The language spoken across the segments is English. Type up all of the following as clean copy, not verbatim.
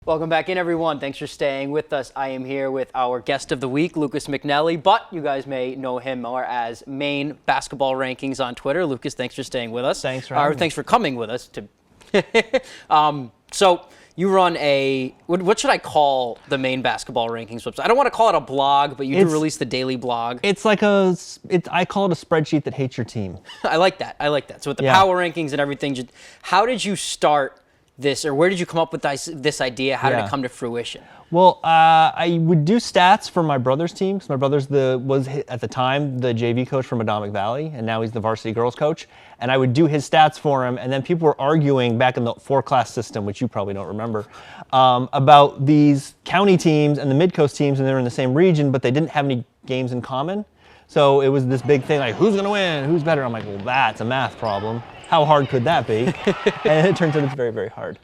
Welcome back in, everyone. Thanks for staying with us. I am here with our guest of the week, Lucas McNelly, but you guys may know him more as Maine Basketball Rankings on Twitter. Lucas, thanks for staying with us. Thanks for having me. Thanks for coming with us. So you run what should I call the Maine Basketball Rankings website? I don't want to call it a blog, but you do release the daily blog. It's like I call it a spreadsheet that hates your team. I like that. So with the power rankings and everything, how did you start this, or where did you come up with this idea? How did it come to fruition? Well, I would do stats for my brother's team, because my brother's was at the time the JV coach from Atomic Valley, and now he's the varsity girls coach. And I would do his stats for him, and then people were arguing back in the 4-class system, which you probably don't remember, about these county teams and the mid-coast teams, and they were in the same region, but they didn't have any games in common. So it was this big thing, like, who's going to win? Who's better? I'm like, well, that's a math problem. How hard could that be? And it turns out it's very, very hard.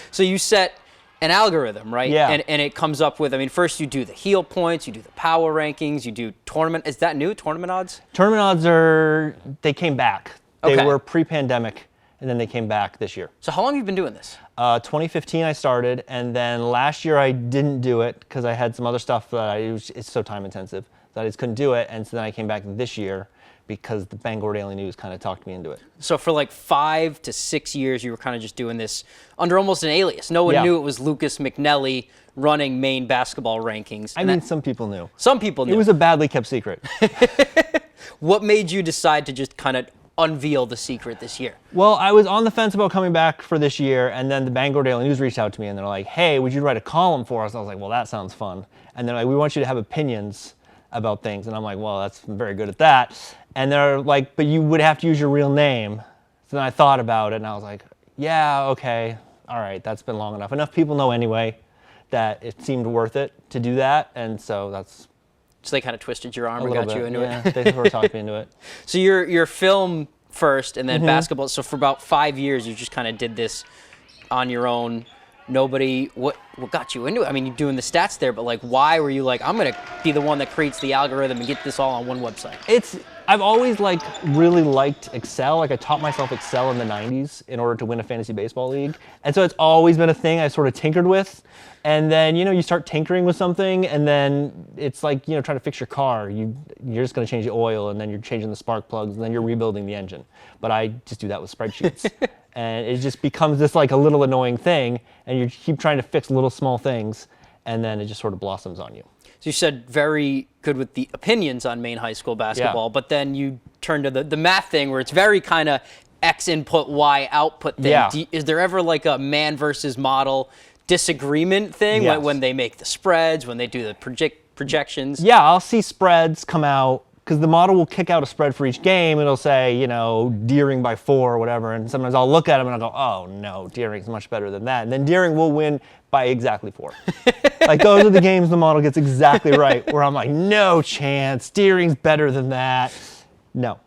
So you set an algorithm, right? Yeah. And it comes up with, first you do the heel points, you do the power rankings, you do tournament. Is that new, tournament odds? Tournament odds they came back. They were pre-pandemic, and then they came back this year. So how long have you been doing this? 2015 I started, and then last year I didn't do it because I had some other stuff that it's so time intensive that I just couldn't do it, and so then I came back this year because the Bangor Daily News kind of talked me into it. So for like 5 to 6 years, you were kind of just doing this under almost an alias. No one knew it was Lucas McNelly running Maine Basketball Rankings. Some people knew. Some people knew. It was a badly kept secret. What made you decide to just kind of unveil the secret this year? Well, I was on the fence about coming back for this year, and then the Bangor Daily News reached out to me, and they're like, hey, would you write a column for us? And I was like, well, that sounds fun. And they're like, we want you to have opinions about things. And I'm like, well, I'm very good at that. And they're like, but you would have to use your real name. So then I thought about it, and I was like, yeah, okay, all right, that's been long enough. Enough people know anyway that it seemed worth it to do that, and so that's... So they kind of twisted your arm and got you into it? Yeah, they were talking me into it. So you're film first, and then basketball. So for about 5 years, you just kind of did this on your own. Nobody, what got you into it? You're doing the stats there, but like, why were you like, I'm going to be the one that creates the algorithm and get this all on one website? I've always really liked Excel. I taught myself Excel in the 90s in order to win a fantasy baseball league. And so it's always been a thing I sort of tinkered with. And then, you start tinkering with something, and then it's like, trying to fix your car. You're just going to change the oil, and then you're changing the spark plugs, and then you're rebuilding the engine. But I just do that with spreadsheets. And it just becomes this like a little annoying thing, and you keep trying to fix little small things, and then it just sort of blossoms on you. So you said very good with the opinions on Maine high school basketball, but then you turn to the math thing where it's very kind of X input, Y output thing. Yeah. Is there ever like a man versus model disagreement thing when they make the spreads, when they do the projections? Yeah, I'll see spreads come out, because the model will kick out a spread for each game. It'll say, Deering by 4 or whatever, and sometimes I'll look at them and I'll go, oh no, Deering's much better than that. And then Deering will win by exactly 4. Like, those are the games the model gets exactly right, where I'm like, no chance, Deering's better than that. No.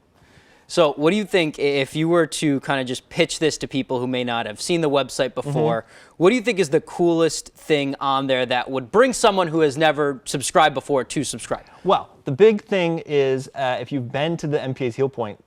So what do you think, if you were to kind of just pitch this to people who may not have seen the website before, what do you think is the coolest thing on there that would bring someone who has never subscribed before to subscribe? Well, the big thing is if you've been to the MPA's Heel Point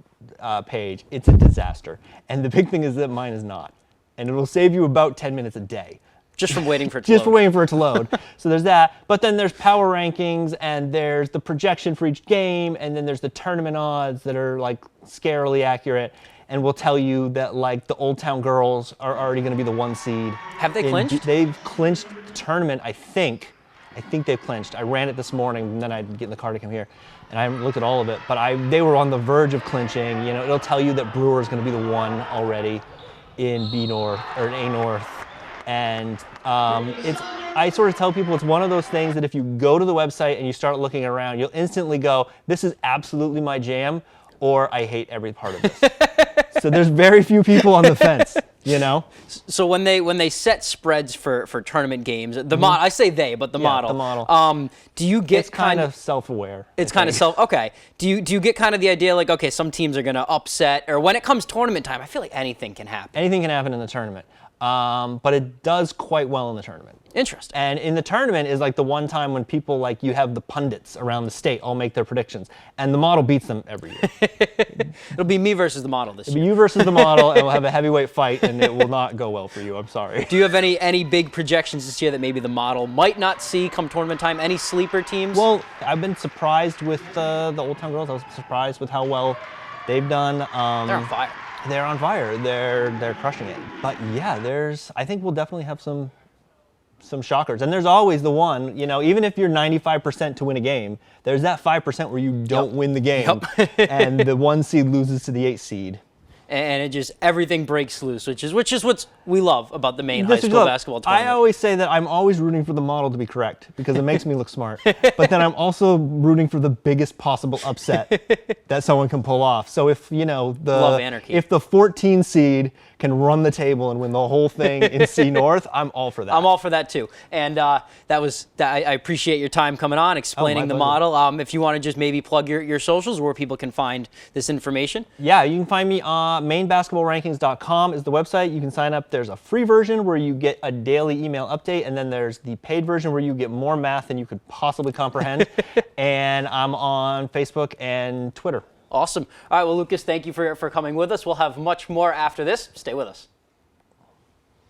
page, it's a disaster. And the big thing is that mine is not. And it will save you about 10 minutes a day. Just from waiting for it to load. Just for waiting for it to load. So there's that. But then there's power rankings, and there's the projection for each game, and then there's the tournament odds that are like scarily accurate, and will tell you that like the Old Town girls are already going to be the 1 seed. Have they clinched? They've clinched the tournament, I think. I think they've clinched. I ran it this morning, and then I'd get in the car to come here, and I haven't looked at all of it. But they were on the verge of clinching. It'll tell you that Brewer's going to be the 1 already in B North or in A North. And I sort of tell people it's one of those things that if you go to the website and you start looking around, you'll instantly go, this is absolutely my jam, or I hate every part of this. So there's very few people on the fence, So when they set spreads for tournament games, the model, I say they, but the model. The model. Do you get it's kind of self-aware? It's kind of okay. Do you get kind of the idea like, okay, some teams are going to upset, or when it comes tournament time, I feel like anything can happen. Anything can happen in the tournament. but it does quite well in the tournament. Interesting. And in the tournament is like the one time when people like you have the pundits around the state all make their predictions, and the model beats them every year. It'll be me versus the model this It'll year. be you versus the model, and we'll have a heavyweight fight, and it will not go well for you. I'm sorry. Do you have any big projections this year that maybe the model might not see come tournament time? Any sleeper teams? Well, I've been surprised with the Old Town Girls. I was surprised with how well they've done. They're on fire. They're on fire. They're crushing it. But yeah, I think we'll definitely have some shockers. And there's always the one, even if you're 95% to win a game, there's that 5% where you don't win the game, and the 1 seed loses to the 8 seed. And it just, everything breaks loose, which is what we love about the Maine high school basketball tournament. I always say that I'm always rooting for the model to be correct because it makes me look smart. But then I'm also rooting for the biggest possible upset that someone can pull off. So if Love anarchy. if the 14 seed can run the table and win the whole thing in C North, I'm all for that. I'm all for that too. And I appreciate your time coming on, explaining the model. If you want to just maybe plug your socials where people can find this information. Yeah, you can find me on MaineBasketballRankings.com is the website. You can sign up. There's a free version where you get a daily email update, and then there's the paid version where you get more math than you could possibly comprehend. And I'm on Facebook and Twitter. Awesome. All right, well, Lucas, thank you for coming with us. We'll have much more after this. Stay with us.